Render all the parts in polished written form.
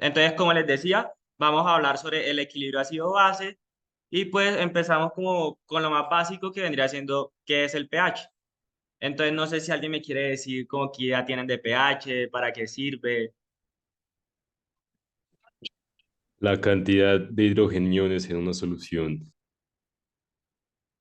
Entonces, como les decía, vamos a hablar sobre el equilibrio ácido-base y pues empezamos como con lo más básico que vendría siendo qué es el pH. Entonces, no sé si alguien me quiere decir como qué idea tienen de pH, para qué sirve. La cantidad de hidrogeniones en una solución.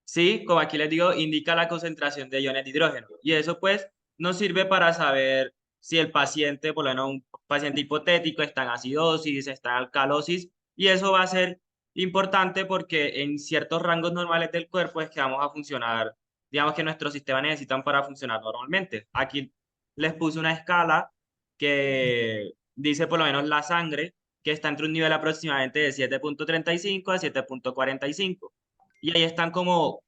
Sí, como aquí les digo, indica la concentración de iones de hidrógeno. Y eso pues nos sirve para saber si el paciente, por lo menos un paciente hipotético, está en acidosis, está en alcalosis, y eso va a ser importante porque en ciertos rangos normales del cuerpo es que vamos a funcionar, digamos que nuestros sistemas necesitan para funcionar normalmente. Aquí les puse una escala que dice por lo menos la sangre, que está entre un nivel aproximadamente de 7,35 a 7,45. Y ahí están como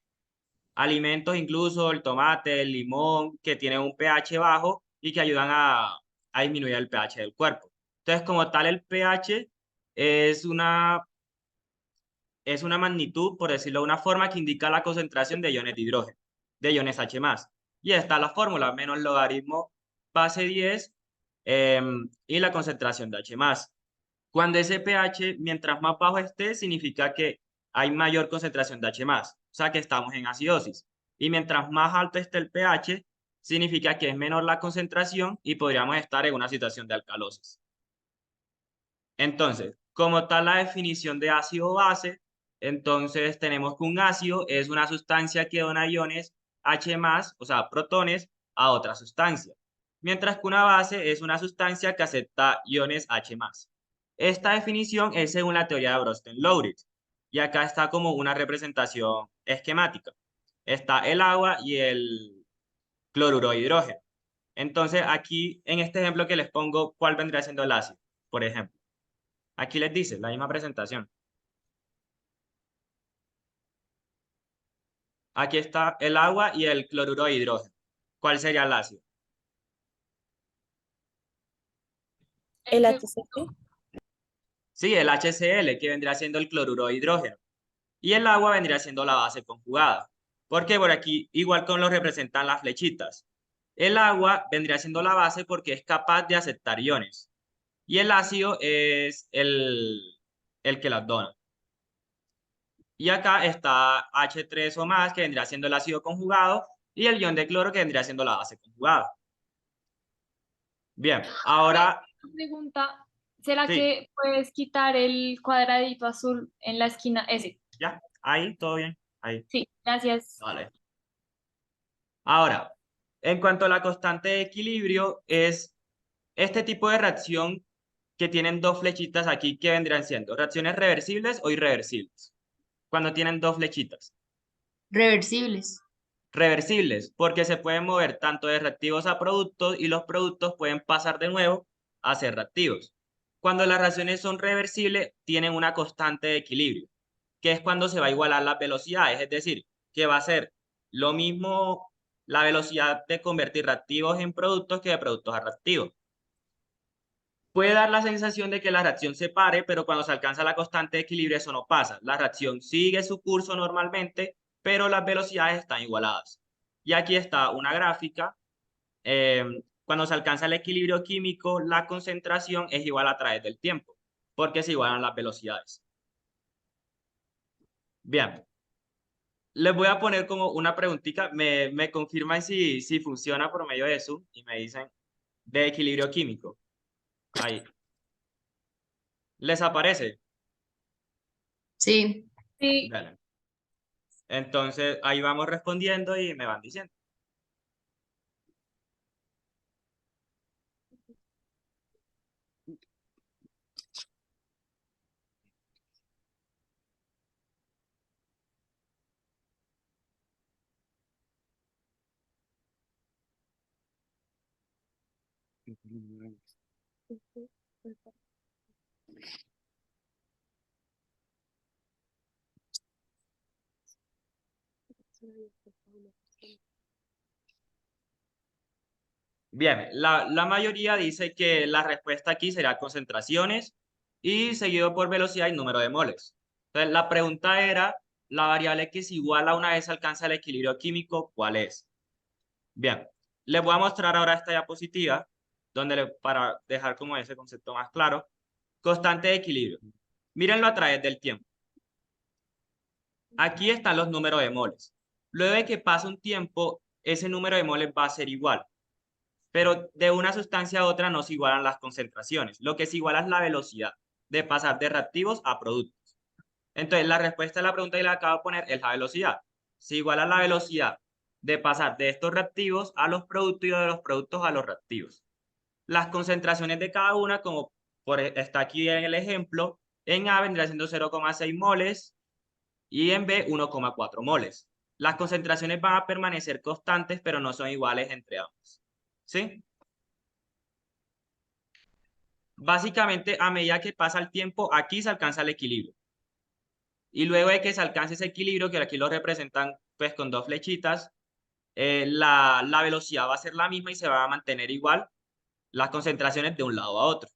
alimentos, incluso el tomate, el limón, que tienen un pH bajo y que ayudan a disminuir el pH del cuerpo. Entonces, como tal, el pH es es una magnitud, por decirlo de una forma, que indica la concentración de iones de hidrógeno, de iones H+. Y está la fórmula, menos logaritmo base 10 y la concentración de H+. Cuando ese pH, mientras más bajo esté, significa que hay mayor concentración de H+, o sea que estamos en acidosis. Y mientras más alto esté el pH, significa que es menor la concentración y podríamos estar en una situación de alcalosis. Entonces, como tal la definición de ácido-base, entonces tenemos que un ácido es una sustancia que dona iones H+, o sea, protones, a otra sustancia, mientras que una base es una sustancia que acepta iones H+. Esta definición es según la teoría de Bronsted-Lowry, y acá está como una representación esquemática. Está el agua y el cloruro de hidrógeno. Entonces, aquí en este ejemplo que les pongo, ¿cuál vendría siendo el ácido? Por ejemplo. Aquí les dice la misma presentación. Aquí está el agua y el cloruro de hidrógeno. ¿Cuál sería el ácido? El HCl. Sí, el HCl, que vendría siendo el cloruro de hidrógeno. Y el agua vendría siendo la base conjugada. Porque por aquí, igual con lo representan las flechitas. El agua vendría siendo la base porque es capaz de aceptar iones. Y el ácido es el que las dona. Y acá está H3 o más, que vendría siendo el ácido conjugado, y el ion de cloro, que vendría siendo la base conjugada. Bien, ahora Una pregunta, ¿será sí, que puedes quitar el cuadradito azul en la esquina? Ese. ya, ahí, todo bien, ahí, Sí, gracias. vale. Ahora, en cuanto a la constante de equilibrio, es este tipo de reacción que tienen dos flechitas aquí, que vendrían siendo reacciones reversibles o irreversibles. Cuando tienen dos flechitas. Reversibles. Reversibles, porque se pueden mover tanto de reactivos a productos y los productos pueden pasar de nuevo a ser reactivos. Cuando las reacciones son reversibles, tienen una constante de equilibrio, que es cuando se va a igualar las velocidades, es decir, que va a ser lo mismo la velocidad de convertir reactivos en productos que de productos a reactivos. Puede dar la sensación de que la reacción se pare, pero cuando se alcanza la constante de equilibrio eso no pasa. La reacción sigue su curso normalmente, pero las velocidades están igualadas. Y aquí está una gráfica. eh, Cuando se alcanza el equilibrio químico, la concentración es igual a través del tiempo, porque se igualan las velocidades. Bien, les voy a poner como una preguntita. Me confirman si funciona por medio de Zoom y me dicen de equilibrio químico. Ahí. ¿Les aparece? Sí. Sí, Dale. Entonces, ahí vamos respondiendo y me van diciendo. Bien, la mayoría dice que la respuesta aquí será concentraciones y seguido por velocidad y número de moles. Entonces, la pregunta era, la variable que es igual a una vez alcanza el equilibrio químico, ¿cuál es? Bien, les voy a mostrar ahora esta diapositiva, para dejar como ese concepto más claro. Constante de equilibrio. Mírenlo a través del tiempo. Aquí están los números de moles. Luego de que pasa un tiempo, ese número de moles va a ser igual. Pero de una sustancia a otra no se igualan las concentraciones. Lo que se iguala es la velocidad de pasar de reactivos a productos. Entonces, la respuesta a la pregunta que le acabo de poner es la velocidad. Se iguala la velocidad de pasar de estos reactivos a los productos y de los productos a los reactivos. Las concentraciones de cada una, como está aquí en el ejemplo, en A vendría siendo 0,6 moles y en B 1,4 moles. Las concentraciones van a permanecer constantes, pero no son iguales entre ambos. ¿Sí? Básicamente, a medida que pasa el tiempo, aquí se alcanza el equilibrio. Y luego de que se alcance ese equilibrio, que aquí lo representan pues con dos flechitas, la velocidad va a ser la misma y se va a mantener igual las concentraciones de un lado a otro.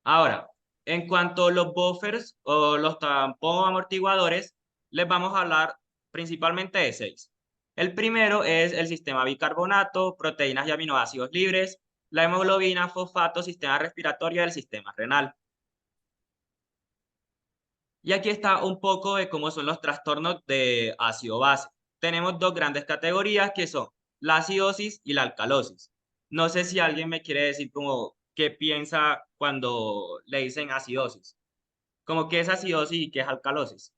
Ahora, en cuanto a los buffers o los tampón amortiguadores, les vamos a hablar principalmente de 6. El primero es el sistema bicarbonato, proteínas y aminoácidos libres, la hemoglobina, fosfato, sistema respiratorio y el sistema renal. Y aquí está un poco de cómo son los trastornos de ácido-base. Tenemos dos grandes categorías que son la acidosis y la alcalosis. No sé si alguien me quiere decir como qué piensa cuando le dicen acidosis. Como qué es acidosis y qué es alcalosis.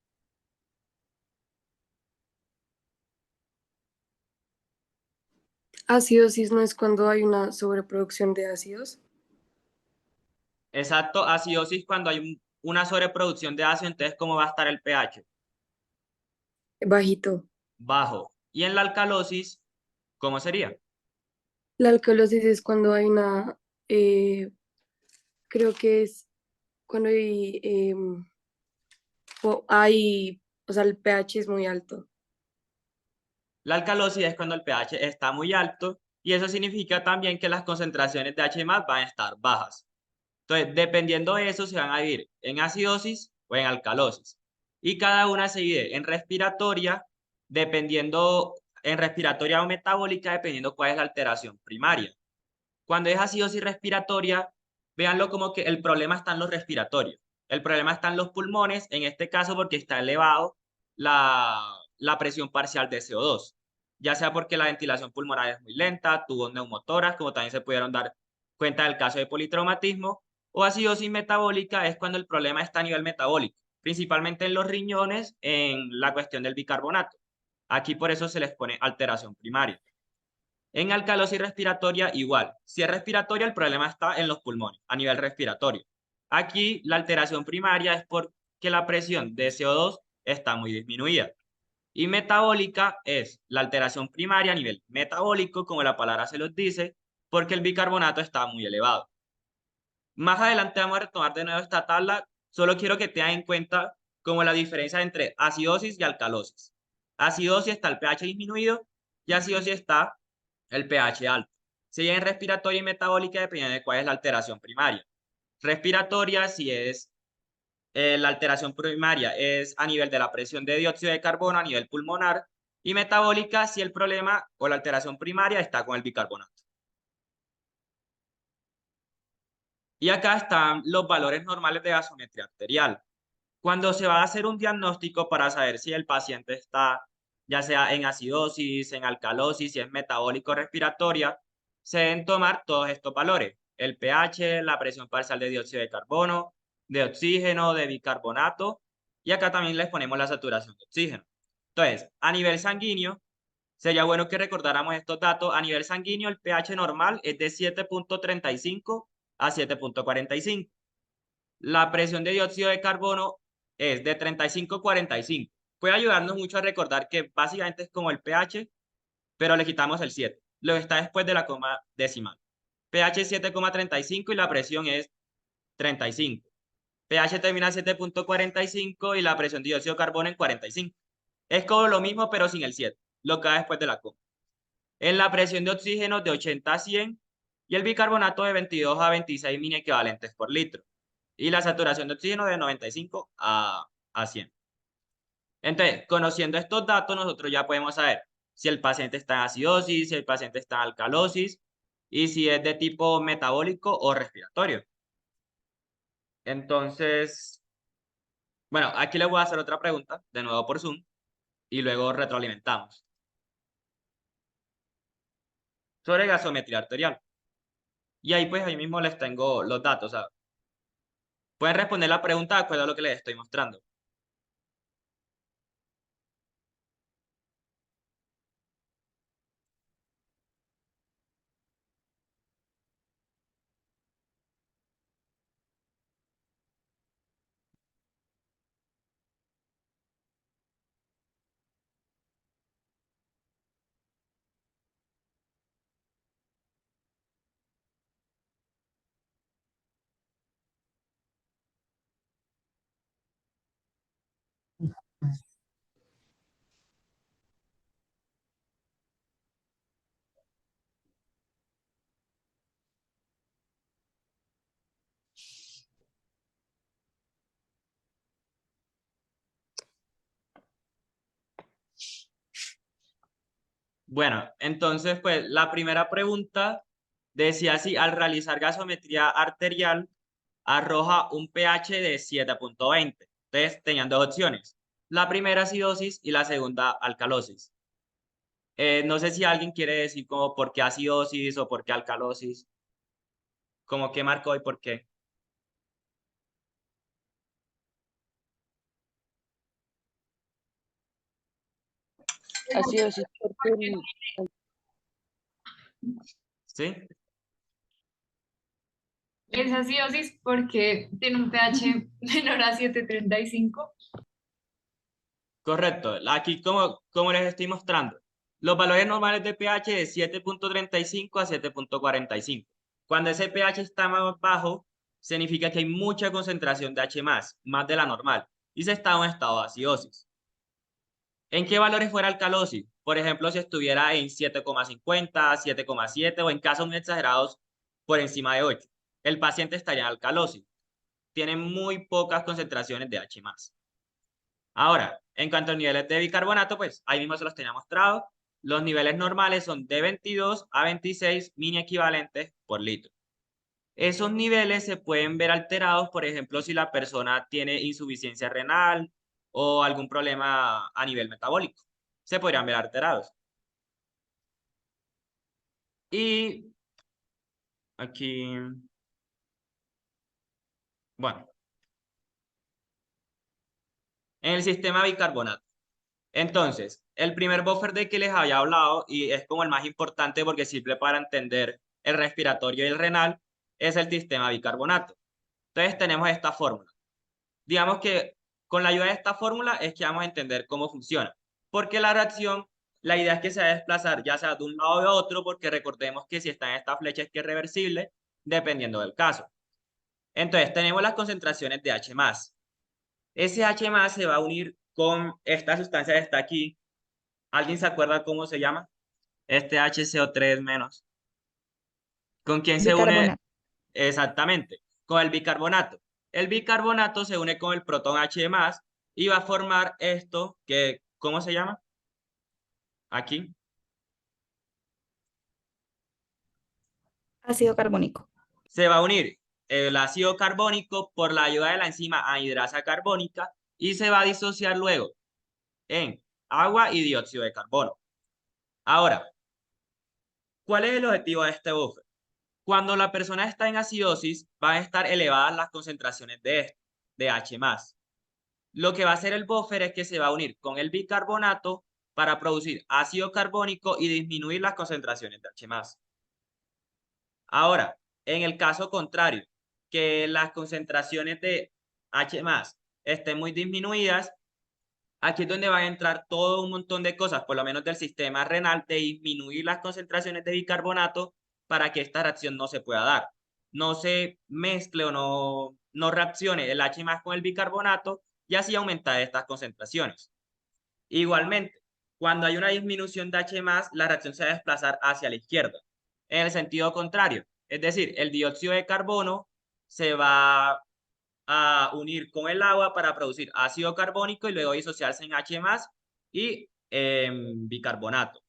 Acidosis no es cuando hay una sobreproducción de ácidos. Exacto, acidosis cuando hay una sobreproducción de ácido, entonces ¿cómo va a estar el pH? Bajito. Bajo. Y en la alcalosis, ¿cómo sería? La alcalosis es cuando hay una, creo que es cuando o sea, el pH es muy alto. La alcalosis es cuando el pH está muy alto y eso significa también que las concentraciones de H+ van a estar bajas. Entonces, dependiendo de eso, se van a dividir en acidosis o en alcalosis. Y cada una se divide en respiratoria, dependiendo, en respiratoria o metabólica, dependiendo cuál es la alteración primaria. Cuando es acidosis respiratoria, véanlo como que el problema está en los respiratorios. El problema está en los pulmones, en este caso porque está elevado la presión parcial de CO2, ya sea porque la ventilación pulmonar es muy lenta, tubos neumotoras, como también se pudieron dar cuenta del caso de politraumatismo, o acidosis metabólica es cuando el problema está a nivel metabólico, principalmente en los riñones, en la cuestión del bicarbonato. Aquí por eso se les pone alteración primaria. En alcalosis respiratoria igual. Si es respiratoria, el problema está en los pulmones, a nivel respiratorio. Aquí la alteración primaria es porque la presión de CO2 está muy disminuida. Y metabólica es la alteración primaria a nivel metabólico, como la palabra se los dice, porque el bicarbonato está muy elevado. Más adelante vamos a retomar de nuevo esta tabla. Solo quiero que tengan en cuenta como la diferencia entre acidosis y alcalosis. Acidosis está el pH disminuido y acidosis está el pH alto. Si en respiratoria y metabólica, dependiendo de cuál es la alteración primaria. Respiratoria, si es la alteración primaria es a nivel de la presión de dióxido de carbono a nivel pulmonar, y metabólica si el problema o la alteración primaria está con el bicarbonato. Y acá están los valores normales de gasometría arterial. Cuando se va a hacer un diagnóstico para saber si el paciente está ya sea en acidosis, en alcalosis, si es metabólico respiratoria, se deben tomar todos estos valores: el pH, la presión parcial de dióxido de carbono, de oxígeno, de bicarbonato, y acá también les ponemos la saturación de oxígeno. Entonces, a nivel sanguíneo, sería bueno que recordáramos estos datos. A nivel sanguíneo, el pH normal es de 7,35 a 7,45. La presión de dióxido de carbono es de 35 a 45. Puede ayudarnos mucho a recordar que básicamente es como el pH, pero le quitamos el 7. Lo está después de la coma decimal. pH es 7,35 y la presión es 35. pH termina en 7,45 y la presión de dióxido de carbono en 45. Es como lo mismo, pero sin el 7, lo que va después de la coma. En la presión de oxígeno de 80 a 100 y el bicarbonato de 22 a 26 mini equivalentes por litro. Y la saturación de oxígeno de 95 a 100. Entonces, conociendo estos datos, nosotros ya podemos saber si el paciente está en acidosis, si el paciente está en alcalosis, y si es de tipo metabólico o respiratorio. Entonces, bueno, aquí les voy a hacer otra pregunta, de nuevo por Zoom, y luego retroalimentamos. Sobre gasometría arterial. Y ahí pues ahí mismo les tengo los datos. O sea, pueden responder la pregunta de acuerdo a lo que les estoy mostrando. Bueno, entonces pues la primera pregunta decía si al realizar gasometría arterial arroja un pH de 7.20. Entonces tenían dos opciones. La primera acidosis y la segunda alcalosis. No sé si alguien quiere decir como por qué acidosis o por qué alcalosis, como qué marcó y por qué. Acidosis porque ¿Sí? Es acidosis porque tiene un pH menor a 7.35. Correcto. Aquí como les estoy mostrando, los valores normales de pH de 7.35 a 7.45. Cuando ese pH está más bajo, significa que hay mucha concentración de H+, más de la normal, y se está en un estado de acidosis. ¿En qué valores fuera alcalosis? Por ejemplo, si estuviera en 7,50, 7,7 o en casos muy exagerados por encima de 8. El paciente estaría en alcalosis. Tiene muy pocas concentraciones de H+. Ahora, en cuanto a niveles de bicarbonato, pues ahí mismo se los tenía mostrado. Los niveles normales son de 22 a 26 mini equivalentes por litro. Esos niveles se pueden ver alterados, por ejemplo, si la persona tiene insuficiencia renal o algún problema a nivel metabólico. Se podrían ver alterados. Y aquí, bueno, en el sistema bicarbonato. Entonces, el primer buffer de que les había hablado, y es como el más importante porque sirve para entender el respiratorio y el renal, es el sistema bicarbonato. Entonces tenemos esta fórmula. Digamos que con la ayuda de esta fórmula es que vamos a entender cómo funciona. Porque la reacción, la idea es que se va a desplazar ya sea de un lado a otro, porque recordemos que si está en esta flecha es que es reversible, dependiendo del caso. Entonces tenemos las concentraciones de H+. Ese H+ se va a unir con esta sustancia que está aquí. ¿Alguien se acuerda cómo se llama? Este HCO3 menos. ¿Con quién se une? bicarbonato. Exactamente, con el bicarbonato. El bicarbonato se une con el protón H+, y va a formar esto que, ¿cómo se llama? Aquí. Ácido carbónico. Se va a unir el ácido carbónico por la ayuda de la enzima anhidrasa carbónica y se va a disociar luego en agua y dióxido de carbono. Ahora, ¿cuál es el objetivo de este buffer? Cuando la persona está en acidosis, van a estar elevadas las concentraciones de H+. Lo que va a hacer el buffer es que se va a unir con el bicarbonato para producir ácido carbónico y disminuir las concentraciones de H+. Ahora, en el caso contrario, que las concentraciones de H+ estén muy disminuidas, aquí es donde va a entrar todo un montón de cosas, por lo menos del sistema renal, de disminuir las concentraciones de bicarbonato para que esta reacción no se pueda dar. No se mezcle o no reaccione el H+ con el bicarbonato y así aumentar estas concentraciones. Igualmente, cuando hay una disminución de H+, la reacción se va a desplazar hacia la izquierda, en el sentido contrario. Es decir, el dióxido de carbono se va a unir con el agua para producir ácido carbónico y luego disociarse en H+ y bicarbonato.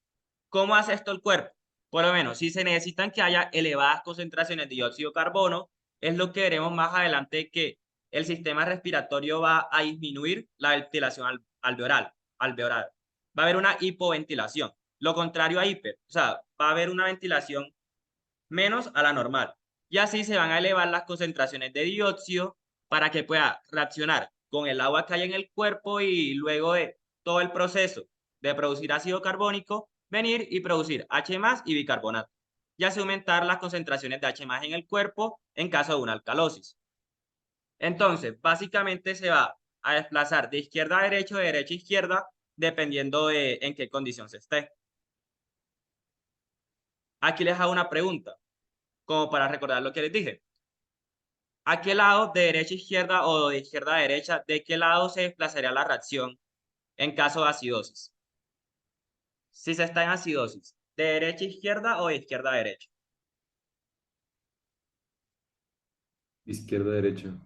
¿Cómo hace esto el cuerpo? Por lo menos, si se necesitan que haya elevadas concentraciones de dióxido de carbono, es lo que veremos más adelante, que el sistema respiratorio va a disminuir la ventilación alveolar. Va a haber una hipoventilación, lo contrario a hiper, o sea, va a haber una ventilación menos a la normal. Y así se van a elevar las concentraciones de dióxido para que pueda reaccionar con el agua que hay en el cuerpo y luego de todo el proceso de producir ácido carbónico, venir y producir H+ y bicarbonato. Y así aumentar las concentraciones de H+ en el cuerpo en caso de una alcalosis. Entonces, básicamente se va a desplazar de izquierda a derecha o de derecha a izquierda, dependiendo de en qué condición se esté. Aquí les hago una pregunta, como para recordar lo que les dije. ¿A qué lado, de derecha a izquierda o de izquierda a derecha, de qué lado se desplazaría la reacción en caso de acidosis? Si se está en acidosis, ¿de derecha a izquierda o de izquierda a derecha? Izquierda, derecha.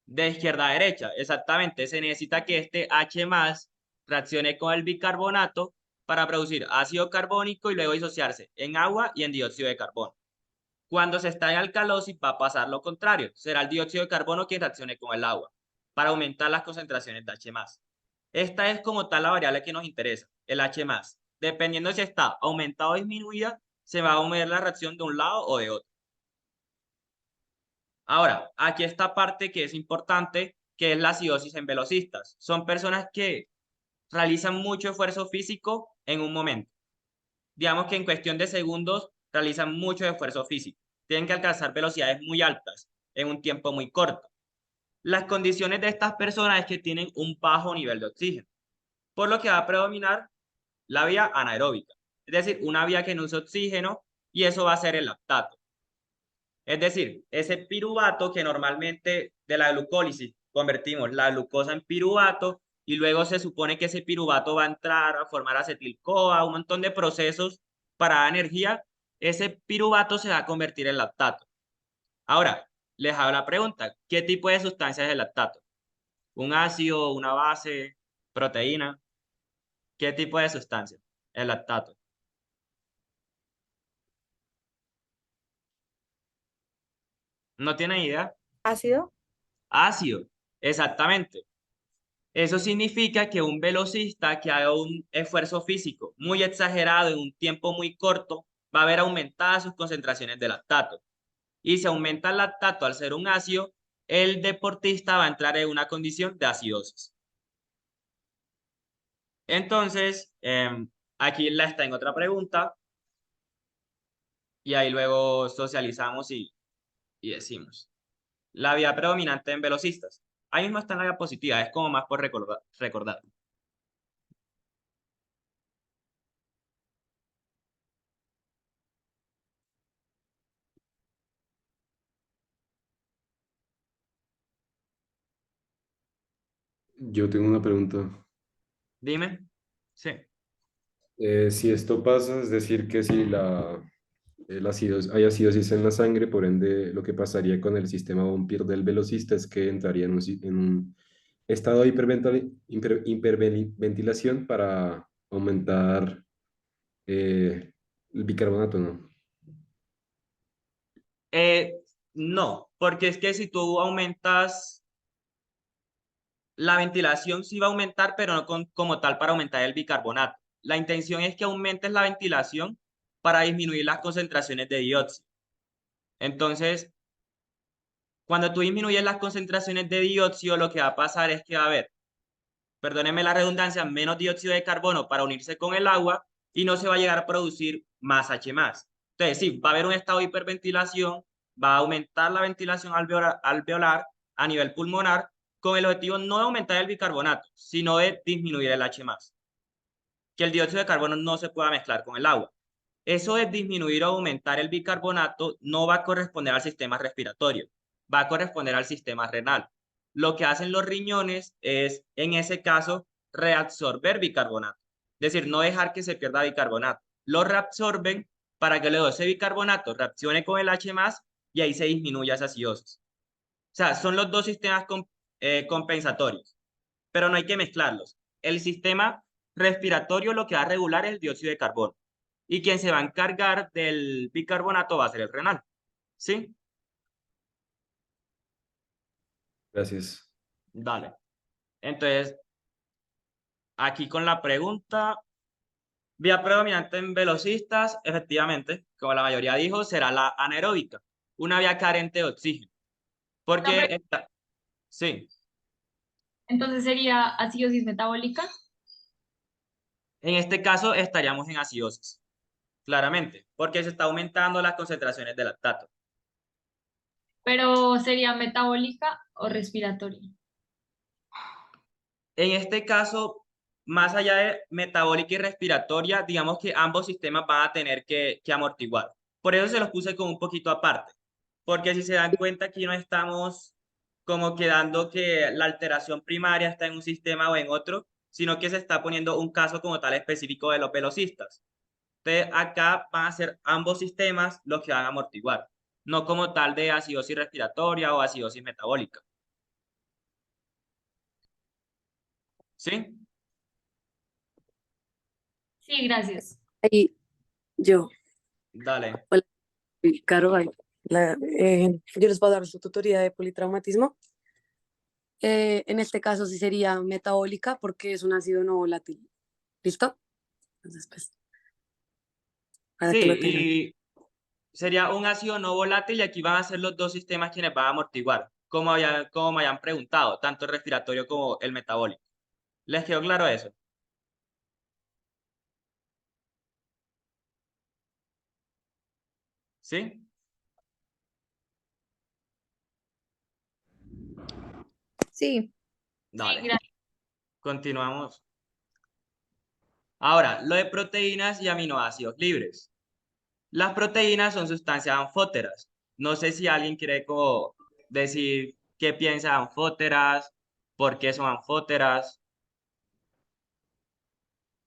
De izquierda a derecha, exactamente. Se necesita que este H+ reaccione con el bicarbonato para producir ácido carbónico y luego disociarse en agua y en dióxido de carbono. Cuando se está en alcalosis va a pasar lo contrario. Será el dióxido de carbono quien reaccione con el agua para aumentar las concentraciones de H+. Esta es como tal la variable que nos interesa, el H+. Dependiendo si está aumentada o disminuida, se va a mover la reacción de un lado o de otro. Ahora, aquí esta parte que es importante, que es la acidosis en velocistas. Son personas que realizan mucho esfuerzo físico en un momento. Digamos que en cuestión de segundos realizan mucho esfuerzo físico. Tienen que alcanzar velocidades muy altas en un tiempo muy corto. Las condiciones de estas personas es que tienen un bajo nivel de oxígeno, por lo que va a predominar la vía anaeróbica, es decir, una vía que no usa oxígeno, y eso va a ser el lactato. Es decir, ese piruvato que normalmente de la glucólisis convertimos la glucosa en piruvato y luego se supone que ese piruvato va a entrar a formar acetil-CoA, un montón de procesos para dar energía, ese piruvato se va a convertir en lactato. Ahora, les hago la pregunta, ¿qué tipo de sustancia es el lactato? ¿Un ácido, una base, proteína? ¿Qué tipo de sustancia? El lactato. ¿No tienen idea? ¿Ácido? Ácido, exactamente. Eso significa que un velocista que haga un esfuerzo físico muy exagerado en un tiempo muy corto va a ver aumentadas sus concentraciones de lactato. Y si aumenta el lactato al ser un ácido, el deportista va a entrar en una condición de acidosis. Entonces, aquí la está en otra pregunta y ahí luego socializamos y decimos. La vía predominante en velocistas. Ahí mismo está en la diapositiva, es como más por recordar. Yo tengo una pregunta. Dime. Sí. Si esto pasa, es decir, que si hay acidosis en la sangre, por ende, lo que pasaría con el sistema Ompir del velocista es que entraría en un estado de hiperventilación para aumentar el bicarbonato, ¿no? No, porque es que si tú aumentas la ventilación, sí va a aumentar, pero no como tal para aumentar el bicarbonato. La intención es que aumentes la ventilación para disminuir las concentraciones de dióxido. Entonces, cuando tú disminuyes las concentraciones de dióxido, lo que va a pasar es que va a haber, perdónenme la redundancia, menos dióxido de carbono para unirse con el agua y no se va a llegar a producir más H+. Entonces, sí, va a haber un estado de hiperventilación, va a aumentar la ventilación alveolar a nivel pulmonar, con el objetivo no de aumentar el bicarbonato, sino de disminuir el H+, que el dióxido de carbono no se pueda mezclar con el agua. Eso de disminuir o aumentar el bicarbonato no va a corresponder al sistema respiratorio, va a corresponder al sistema renal. Lo que hacen los riñones es, en ese caso, reabsorber bicarbonato. Es decir, no dejar que se pierda bicarbonato. Lo reabsorben para que luego ese bicarbonato reaccione con el H+, y ahí se disminuya esa acidosis. O sea, son los dos sistemas compensatorios, pero no hay que mezclarlos. El sistema respiratorio lo que va a regular es el dióxido de carbono. y quien se va a encargar del bicarbonato va a ser el renal. ¿Sí? Gracias. Dale. Entonces, aquí con la pregunta, vía predominante en velocistas, efectivamente, como la mayoría dijo, será la anaeróbica, una vía carente de oxígeno. Porque, sí, Entonces sería acidosis metabólica, en este caso estaríamos en acidosis, claramente, porque se está aumentando las concentraciones de lactato. pero sería metabólica o respiratoria. En este caso, más allá de metabólica y respiratoria, digamos que ambos sistemas van a tener que amortiguar. Por eso se los puse como un poquito aparte, porque si se dan cuenta aquí no estamos como quedando que la alteración primaria está en un sistema o en otro, sino que se está poniendo un caso como tal específico de los velocistas. Entonces, acá van a ser ambos sistemas los que van a amortiguar, no como tal de acidosis respiratoria o acidosis metabólica. ¿Sí? Sí, gracias. Ahí yo, Dale. Caro, yo les voy a dar su tutoría de politraumatismo. En este caso sí sería metabólica porque es un ácido no volátil. ¿Listo? Entonces, pues, para Sí, que lo tengan. y sería un ácido no volátil y aquí van a ser los dos sistemas quienes van a amortiguar, como me habían preguntado, tanto el respiratorio como el metabólico. ¿Les quedó claro eso? ¿Sí? Sí. Dale, Gracias. continuamos. Ahora, lo de proteínas y aminoácidos libres. Las proteínas son sustancias anfóteras. No sé si alguien quiere como decir qué piensa de anfóteras, por qué son anfóteras,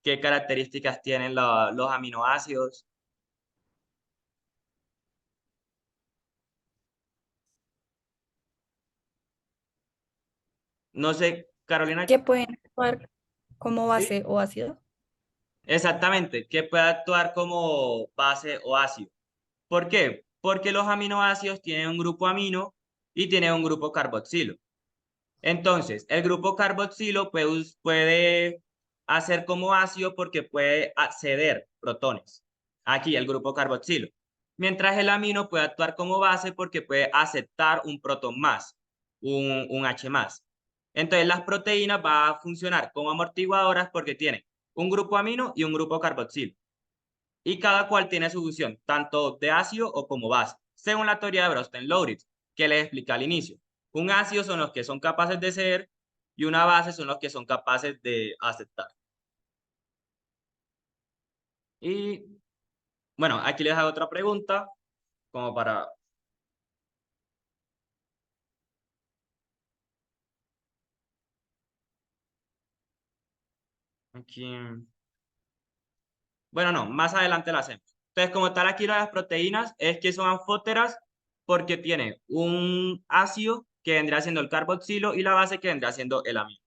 qué características tienen los aminoácidos. No sé, Carolina. Que pueden actuar como ¿Sí? base o ácido. Exactamente, que puede actuar como base o ácido. ¿Por qué? Porque los aminoácidos tienen un grupo amino y tienen un grupo carboxilo. Entonces, el grupo carboxilo puede hacer como ácido porque puede ceder protones. Aquí, el grupo carboxilo. Mientras el amino puede actuar como base porque puede aceptar un protón más, un H más. Entonces, las proteínas van a funcionar como amortiguadoras porque tienen un grupo amino y un grupo carboxilo. Y cada cual tiene su función, tanto de ácido o como base, según la teoría de Bronsted-Lowritz, que les expliqué al inicio. Un ácido son los que son capaces de ceder y una base son los que son capaces de aceptar. Y bueno, aquí les hago otra pregunta, como para... Aquí... Bueno, no, más adelante la hacemos. Entonces, como tal aquí las proteínas es que son anfóteras porque tienen un ácido que vendría siendo el carboxilo y la base que vendría siendo el amino.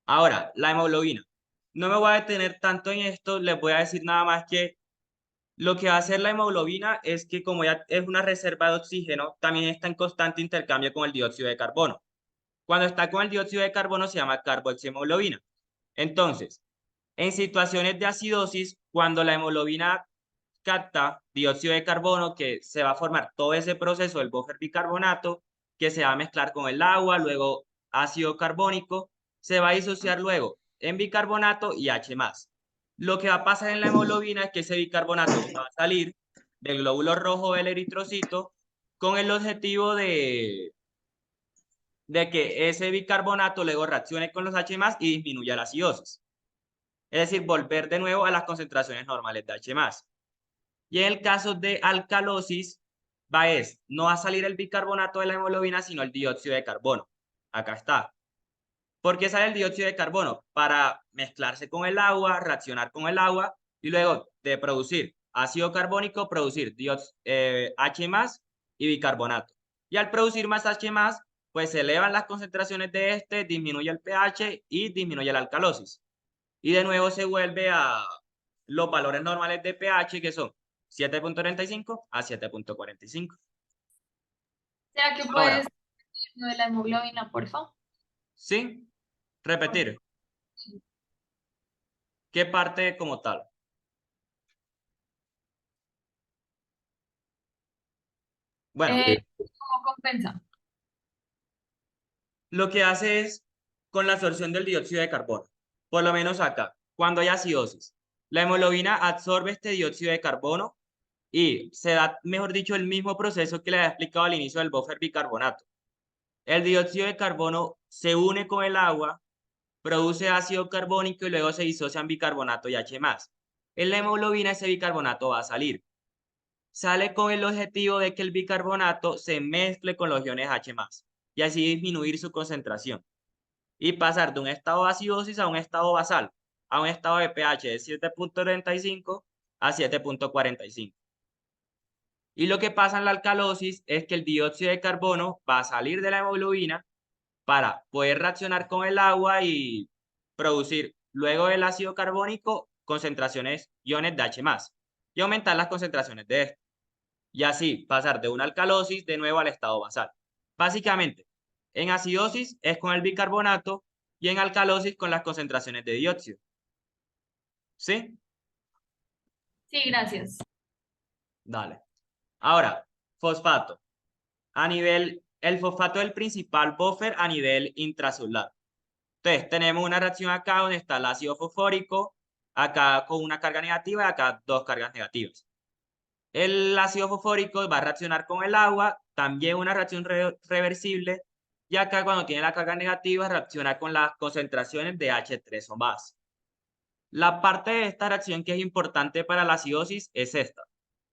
Ahora, la hemoglobina. No me voy a detener tanto en esto, les voy a decir nada más que lo que va a hacer la hemoglobina es que como ya es una reserva de oxígeno, también está en constante intercambio con el dióxido de carbono. Cuando está con el dióxido de carbono se llama carboxihemoglobina. Entonces, en situaciones de acidosis, cuando la hemoglobina capta dióxido de carbono, que se va a formar todo ese proceso del buffer bicarbonato, que se va a mezclar con el agua, luego ácido carbónico, se va a disociar luego en bicarbonato y H+. Lo que va a pasar en la hemoglobina es que ese bicarbonato va a salir del glóbulo rojo del eritrocito con el objetivo de que ese bicarbonato luego reaccione con los H+ y disminuya la acidosis. Es decir, volver de nuevo a las concentraciones normales de H+. Y en el caso de alcalosis, no va a salir el bicarbonato de la hemoglobina, sino el dióxido de carbono. Acá está. ¿Por qué sale el dióxido de carbono? Para mezclarse con el agua, reaccionar con el agua y luego de producir ácido carbónico, producir H+ y bicarbonato. Y al producir más H+, pues se elevan las concentraciones de este, disminuye el pH y disminuye la alcalosis. Y de nuevo se vuelve a los valores normales de pH, que son 7.35 a 7.45. ¿Será que Ahora, puedes decir lo de la hemoglobina, por favor? ¿sí? Repetir. ¿Qué parte como tal? Bueno, ¿Cómo compensa? lo que hace es con la absorción del dióxido de carbono. Por lo menos acá, cuando hay acidosis, la hemoglobina absorbe este dióxido de carbono y se da, mejor dicho, el mismo proceso que le había explicado al inicio del buffer bicarbonato. El dióxido de carbono se une con el agua, produce ácido carbónico y luego se disocia en bicarbonato y H+. En la hemoglobina ese bicarbonato va a salir. Sale con el objetivo de que el bicarbonato se mezcle con los iones H+, y así disminuir su concentración y pasar de un estado de acidosis a un estado basal, a un estado de pH de 7.35 a 7.45. Y lo que pasa en la alcalosis es que el dióxido de carbono va a salir de la hemoglobina para poder reaccionar con el agua y producir luego del ácido carbónico concentraciones iones de H+, y aumentar las concentraciones de este. Y así pasar de una alcalosis de nuevo al estado basal. Básicamente, en acidosis es con el bicarbonato y en alcalosis con las concentraciones de dióxido. ¿Sí? Sí, gracias. Dale. Ahora, fosfato. El fosfato es el principal buffer a nivel intracelular. Entonces, tenemos una reacción acá donde está el ácido fosfórico, acá con una carga negativa y acá dos cargas negativas. El ácido fosfórico va a reaccionar con el agua, también una reacción reversible, y acá cuando tiene la carga negativa reacciona con las concentraciones de H3 o más. La parte de esta reacción que es importante para la acidosis es esta,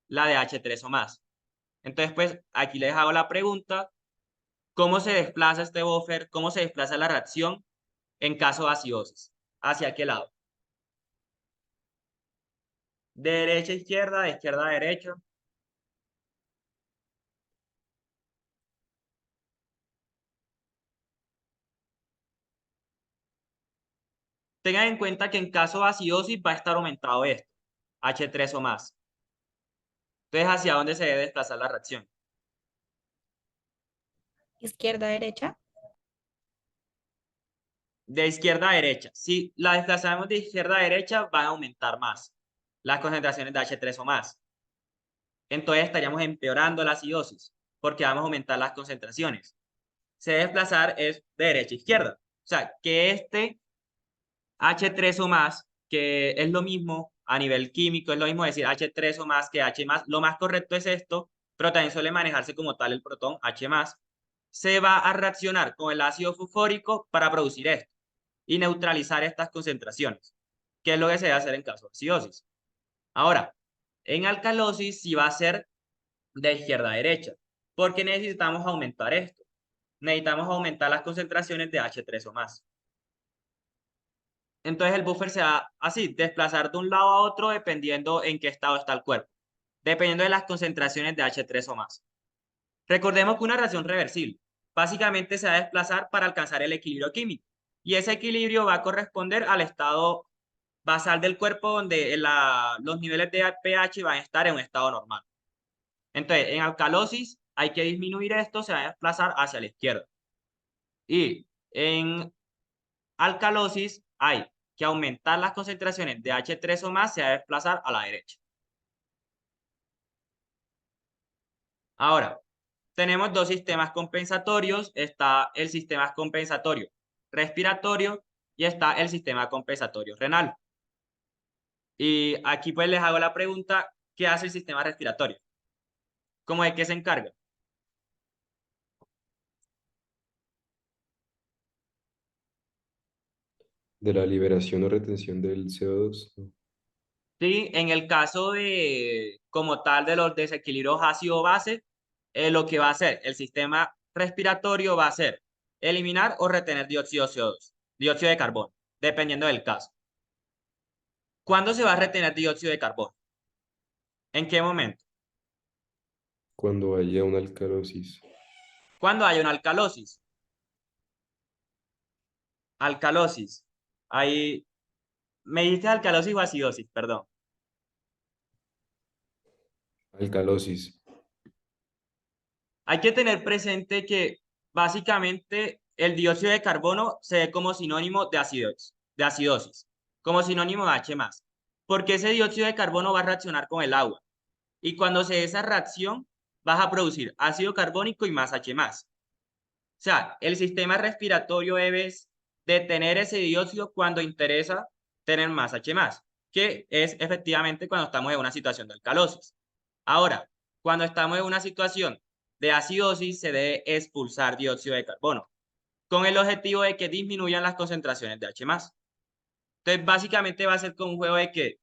la de H3 o más. Entonces, pues aquí les hago la pregunta, ¿cómo se desplaza este buffer? ¿Cómo se desplaza la reacción en caso de acidosis? ¿Hacia qué lado? ¿De derecha a izquierda, de izquierda a derecha? Tengan en cuenta que en caso de acidosis va a estar aumentado esto, H3 o más. Entonces, ¿hacia dónde se debe desplazar la reacción? Izquierda, derecha. De izquierda a derecha. Si la desplazamos de izquierda a derecha, van a aumentar más las concentraciones de H3 o más. Entonces estaríamos empeorando la acidosis, porque vamos a aumentar las concentraciones. Se debe desplazar es de derecha a izquierda. O sea, que este H3 o más, que es lo mismo a nivel químico, es lo mismo decir H3 o más que H+, lo más correcto es esto, pero también suele manejarse como tal el protón H+, se va a reaccionar con el ácido fosfórico para producir esto y neutralizar estas concentraciones, que es lo que se debe hacer en caso de acidosis. Ahora, en alcalosis sí va a ser de izquierda a derecha, porque necesitamos aumentar esto. Necesitamos aumentar las concentraciones de H3 o más. Entonces el buffer se va así, desplazar de un lado a otro dependiendo en qué estado está el cuerpo, dependiendo de las concentraciones de H3 o más. Recordemos que una reacción reversible básicamente se va a desplazar para alcanzar el equilibrio químico, y ese equilibrio va a corresponder al estado basal del cuerpo donde los niveles de pH van a estar en un estado normal. Entonces, en alcalosis hay que disminuir esto, se va a desplazar hacia la izquierda. Y en alcalosis hay que aumentar las concentraciones de H3 o más, se va a desplazar a la derecha. Ahora, tenemos dos sistemas compensatorios. Está el sistema compensatorio respiratorio y está el sistema compensatorio renal. Y aquí pues les hago la pregunta, ¿qué hace el sistema respiratorio? ¿Cómo de qué se encarga? De la liberación o retención del CO2. ¿No? Sí, en el caso de, como tal, de los desequilibrios ácido-base, lo que va a hacer el sistema respiratorio va a ser eliminar o retener dióxido de CO2, dióxido de carbono, dependiendo del caso. ¿Cuándo se va a retener dióxido de carbono? ¿En qué momento? Cuando haya una alcalosis. Cuando haya una alcalosis. alcalosis. Ahí, me dijiste alcalosis o acidosis, perdón. Alcalosis. Hay que tener presente que básicamente el dióxido de carbono se ve como sinónimo de acidosis, como sinónimo de H+, porque ese dióxido de carbono va a reaccionar con el agua. Y cuando se dé esa reacción, vas a producir ácido carbónico y más H+. O sea, el sistema respiratorio debe detener ese dióxido cuando interesa tener más H+, que es efectivamente cuando estamos en una situación de alcalosis. Ahora, cuando estamos en una situación de acidosis, se debe expulsar dióxido de carbono, con el objetivo de que disminuyan las concentraciones de H+. Entonces, básicamente va a ser como un juego de que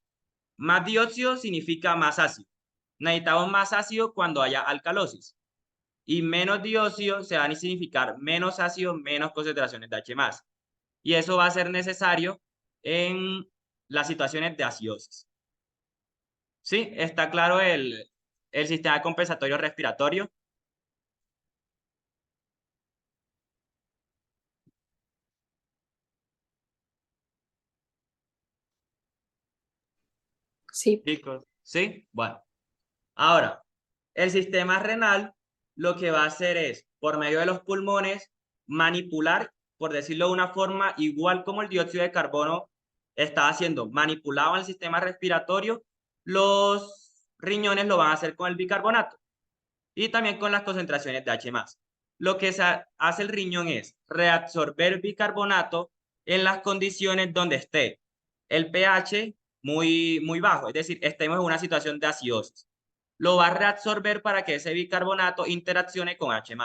más dióxido significa más ácido. Necesitamos más ácido cuando haya alcalosis. Y menos dióxido se van a significar menos ácido, menos concentraciones de H+. Y eso va a ser necesario en las situaciones de acidosis. ¿Sí? ¿Está claro el sistema compensatorio respiratorio? Sí. Chicos, ¿sí? Bueno. Ahora, el sistema renal lo que va a hacer es, por medio de los pulmones, manipular, por decirlo de una forma, igual como el dióxido de carbono está haciendo manipulado en el sistema respiratorio, los riñones lo van a hacer con el bicarbonato y también con las concentraciones de H+. Lo que hace el riñón es reabsorber bicarbonato en las condiciones donde esté el pH muy bajo, es decir, estemos en una situación de acidosis. Lo va a reabsorber para que ese bicarbonato interaccione con H+.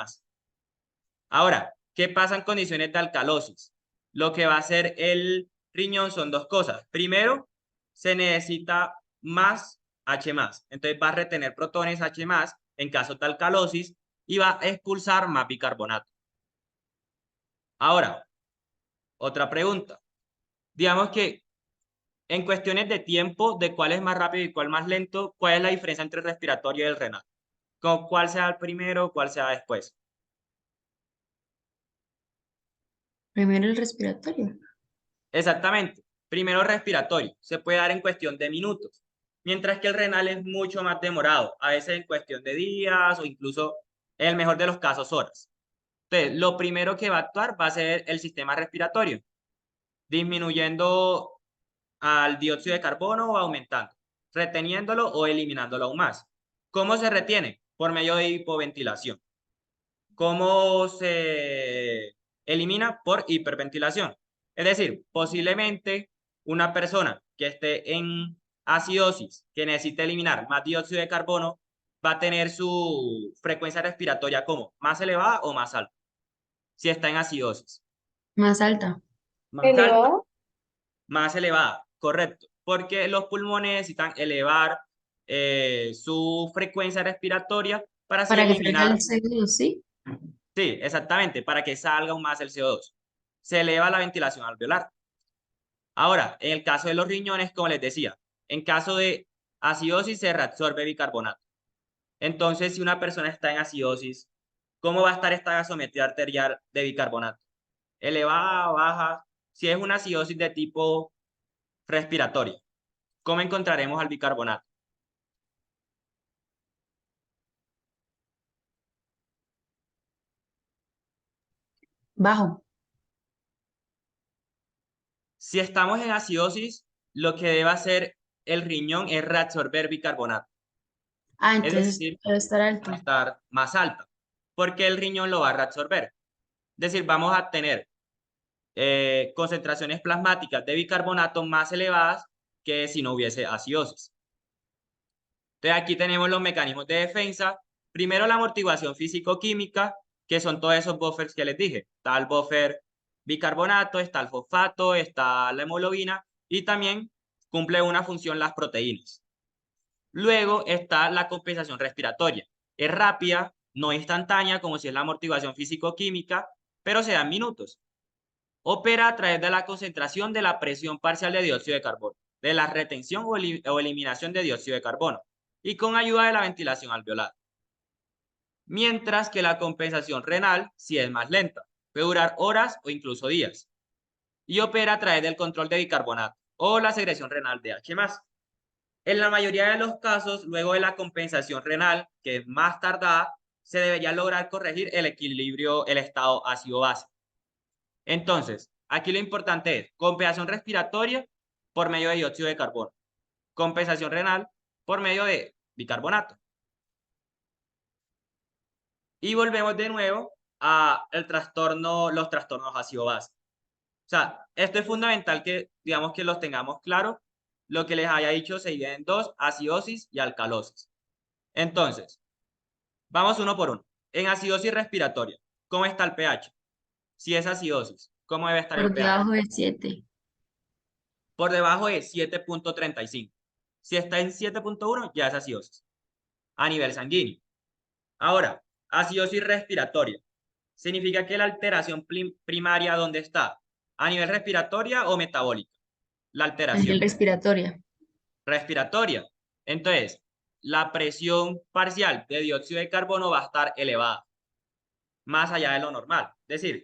Ahora, ¿qué pasa en condiciones de alcalosis? Lo que va a hacer el riñón son dos cosas. Primero, se necesita más H+. Entonces va a retener protones H+, en caso de alcalosis, y va a expulsar más bicarbonato. Ahora, otra pregunta. Digamos que en cuestiones de tiempo, de cuál es más rápido y cuál más lento, ¿cuál es la diferencia entre el respiratorio y el renal? ¿Con cuál sea el primero, cuál sea después? Primero el respiratorio. Exactamente. Primero respiratorio. Se puede dar en cuestión de minutos, mientras que el renal es mucho más demorado, a veces en cuestión de días o incluso, en el mejor de los casos, horas. Entonces, lo primero que va a actuar va a ser el sistema respiratorio, disminuyendo al dióxido de carbono o aumentando, reteniéndolo o eliminándolo aún más. ¿Cómo se retiene? Por medio de hipoventilación. ¿Cómo se elimina? Por hiperventilación. Es decir, posiblemente una persona que esté en acidosis, que necesite eliminar más dióxido de carbono, va a tener su frecuencia respiratoria como más elevada o más alta, si está en acidosis. Más alta. Más alta, ¿Elevado? más elevada, correcto, porque los pulmones necesitan elevar su frecuencia respiratoria para así Para que salga el eliminar. CO2, ¿sí? Sí, exactamente, para que salga aún más el CO2. Se eleva la ventilación alveolar. Ahora, en el caso de los riñones, como les decía, en caso de acidosis se reabsorbe bicarbonato. Entonces, si una persona está en acidosis, ¿cómo va a estar esta gasometría arterial de bicarbonato? Elevada, baja. Si es una acidosis de tipo respiratoria, ¿cómo encontraremos al bicarbonato? Bajo. Si estamos en acidosis, lo que debe hacer el riñón es reabsorber bicarbonato. Ah, Es entonces decir, debe estar alto. va a estar más alta, porque el riñón lo va a reabsorber. Es decir, vamos a tener concentraciones plasmáticas de bicarbonato más elevadas que si no hubiese acidosis. Entonces aquí tenemos los mecanismos de defensa. Primero la amortiguación físico-química, que son todos esos buffers que les dije. Está el buffer bicarbonato, está el fosfato, está la hemoglobina y también cumple una función las proteínas. Luego está la compensación respiratoria. Es rápida, no instantánea como si es la amortiguación físico-química, pero se da en minutos. Opera a través de la concentración de la presión parcial de dióxido de carbono, de la retención o eliminación de dióxido de carbono y con ayuda de la ventilación alveolar. Mientras que la compensación renal sí es más lenta, puede durar horas o incluso días. y opera a través del control de bicarbonato o la secreción renal de H+. En la mayoría de los casos, luego de la compensación renal, que es más tardada, se debería lograr corregir el equilibrio, el estado ácido-base. Entonces, aquí lo importante es compensación respiratoria por medio de dióxido de carbono, compensación renal por medio de bicarbonato. Y volvemos de nuevo a los trastornos ácido-base. O sea, esto es fundamental que, digamos, que los tengamos claro. Lo que les haya dicho se divide en dos, acidosis y alcalosis. Entonces, vamos uno por uno. En acidosis respiratoria, ¿cómo está el pH? Si es acidosis, ¿cómo debe estar el Por pH? debajo de 7. Por debajo de 7.35. Si está en 7.1, ya es acidosis a nivel sanguíneo. Ahora, acidosis respiratoria. Significa que la alteración primaria, ¿dónde está? ¿A nivel respiratoria o metabólica? La A alteración nivel respiratoria. respiratoria. Entonces, la presión parcial de dióxido de carbono va a estar elevada, más allá de lo normal. Es decir,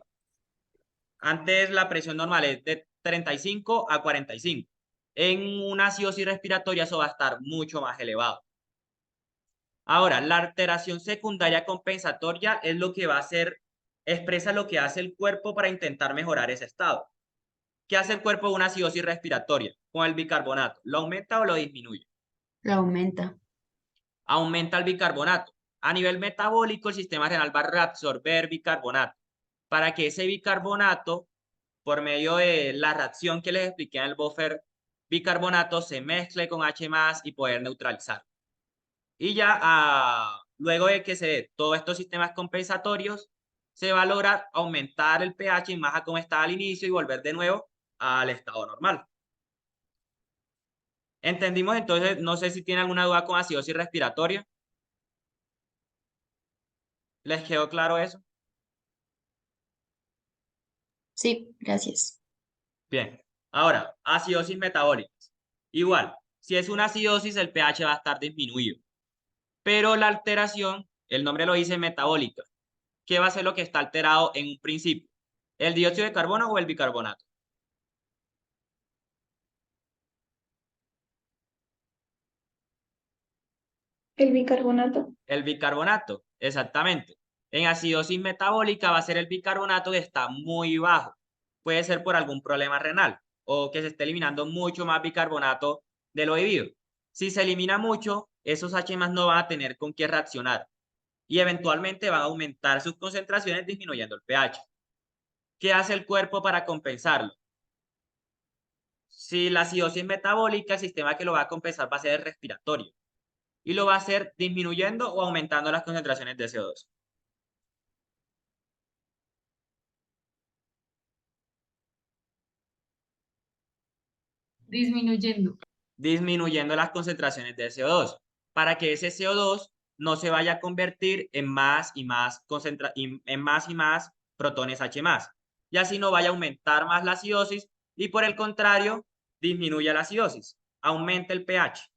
antes la presión normal es de 35 a 45. En una acidosis respiratoria eso va a estar mucho más elevado. Ahora, la alteración secundaria compensatoria es lo que va a hacer, expresa lo que hace el cuerpo para intentar mejorar ese estado. ¿Qué hace el cuerpo en una acidosis respiratoria con el bicarbonato? ¿Lo aumenta o lo disminuye? La aumenta. Aumenta el bicarbonato. A nivel metabólico, el sistema renal va a reabsorber bicarbonato para que ese bicarbonato, por medio de la reacción que les expliqué en el buffer bicarbonato, se mezcle con H+ y poder neutralizar. Y ya luego de que se dé todos estos sistemas compensatorios, se va a lograr aumentar el pH más a como estaba al inicio y volver de nuevo al estado normal. ¿Entendimos entonces? No sé si tienen alguna duda con acidosis respiratoria. ¿Les quedó claro eso? Sí, gracias. Bien. Ahora, acidosis metabólicas. Igual, si es una acidosis, el pH va a estar disminuido. Pero la alteración, el nombre lo dice metabólica. ¿Qué va a ser lo que está alterado en un principio? ¿El dióxido de carbono o el bicarbonato? El bicarbonato. El bicarbonato, exactamente. En acidosis metabólica va a ser el bicarbonato que está muy bajo. Puede ser por algún problema renal o que se esté eliminando mucho más bicarbonato de lo debido. Si se elimina mucho, esos H+ no van a tener con qué reaccionar y eventualmente van a aumentar sus concentraciones disminuyendo el pH. ¿Qué hace el cuerpo para compensarlo? Si la acidosis metabólica, el sistema que lo va a compensar va a ser el respiratorio y lo va a hacer disminuyendo o aumentando las concentraciones de CO2. Disminuyendo. Disminuyendo las concentraciones de CO2 para que ese CO2 no se vaya a convertir en más y más, protones H+, y así no vaya a aumentar más la acidosis y por el contrario disminuya la acidosis, aumente el pH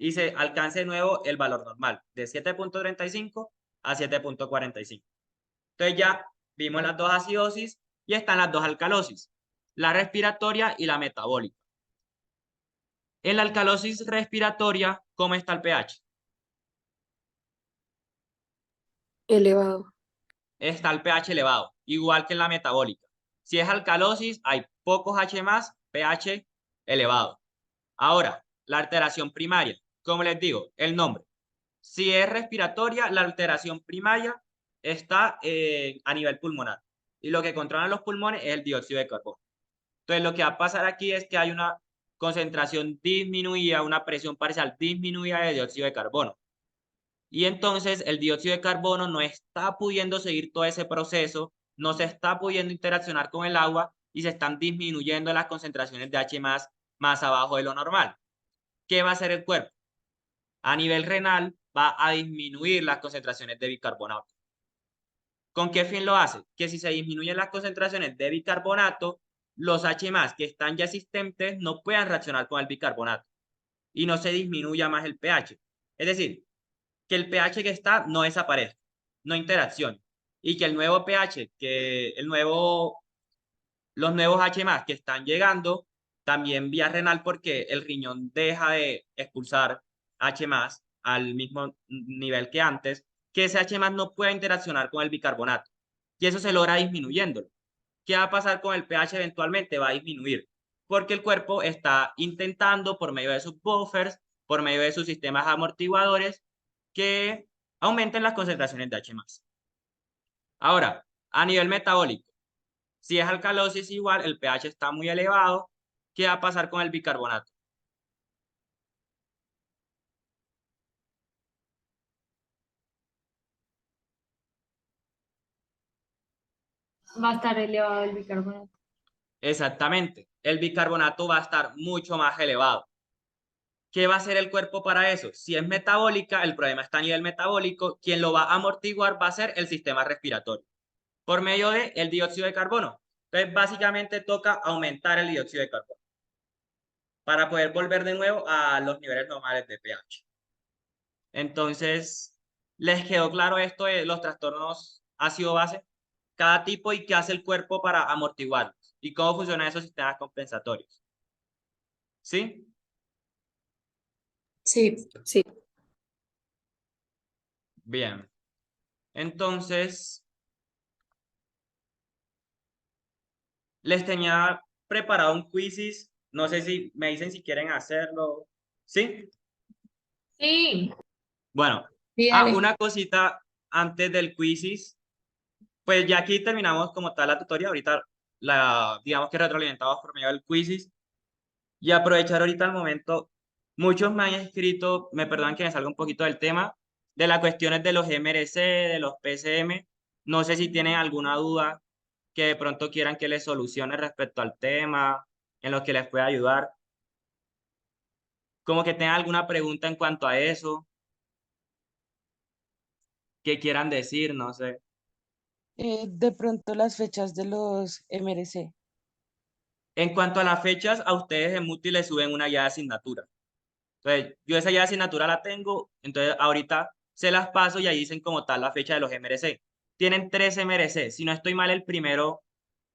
y se alcance de nuevo el valor normal de 7.35 a 7.45. Entonces ya vimos las dos acidosis y están las dos alcalosis, la respiratoria y la metabólica. En la alcalosis respiratoria, ¿cómo está el pH? Elevado. Está el pH elevado, igual que en la metabólica. Si es alcalosis, hay pocos H+, pH elevado. Ahora, la alteración primaria. Como les digo, el nombre. Si es respiratoria, la alteración primaria está a nivel pulmonar. Y lo que controlan los pulmones es el dióxido de carbono. Entonces, lo que va a pasar aquí es que hay una concentración disminuida, una presión parcial disminuida de dióxido de carbono. Y entonces el dióxido de carbono no está pudiendo seguir todo ese proceso, no se está pudiendo interaccionar con el agua y se están disminuyendo las concentraciones de H+ más abajo de lo normal. ¿Qué va a hacer el cuerpo? A nivel renal va a disminuir las concentraciones de bicarbonato. ¿Con qué fin lo hace? Que si se disminuyen las concentraciones de bicarbonato, los H+ que están ya existentes no puedan reaccionar con el bicarbonato y no se disminuya más el pH. Es decir, que el pH que está no desaparezca, no interaccione, y que el nuevo pH, los nuevos H+ que están llegando, también vía renal porque el riñón deja de expulsar H+ al mismo nivel que antes, que ese H+ no pueda interaccionar con el bicarbonato. Y eso se logra disminuyéndolo. ¿Qué va a pasar con el pH? Eventualmente va a disminuir, porque el cuerpo está intentando, por medio de sus buffers, por medio de sus sistemas amortiguadores, que aumenten las concentraciones de H+. Ahora, a nivel metabólico, si es alcalosis igual, el pH está muy elevado, ¿qué va a pasar con el bicarbonato? Va a estar elevado el bicarbonato. Exactamente, el bicarbonato va a estar mucho más elevado. ¿Qué va a hacer el cuerpo para eso? Si es metabólica, el problema está a nivel metabólico, quien lo va a amortiguar va a ser el sistema respiratorio, por medio del dióxido de carbono. Entonces, básicamente toca aumentar el dióxido de carbono para poder volver de nuevo a los niveles normales de pH. Entonces, ¿les quedó claro esto de los trastornos ácido-base? Cada tipo y qué hace el cuerpo para amortiguarlos y cómo funcionan esos sistemas compensatorios. ¿Sí? Sí. Sí. Bien. Entonces, les tenía preparado un quizzes. No sé si me dicen si quieren hacerlo. ¿Sí? Sí, Bueno. Sí, dale. Una cosita antes del quizzes. Pues ya aquí terminamos como tal la tutoría. Ahorita digamos que retroalimentamos por medio del quizzes. Y aprovechar ahorita el momento. Muchos me han escrito, me perdonan que me salga un poquito del tema, de las cuestiones de los MRC, de los PCM. No sé si tienen alguna duda que de pronto quieran que les solucione respecto al tema, en lo que les pueda ayudar. Como que tengan alguna pregunta en cuanto a eso, que quieran decir, no sé. De pronto las fechas de los MRC. En cuanto a las fechas, a ustedes en Muti les suben una guía de asignatura. Entonces, yo esa guía de asignatura la tengo, entonces ahorita se las paso y ahí dicen como tal la fecha de los MRC. Tienen 3 MRC, si no estoy mal el primero,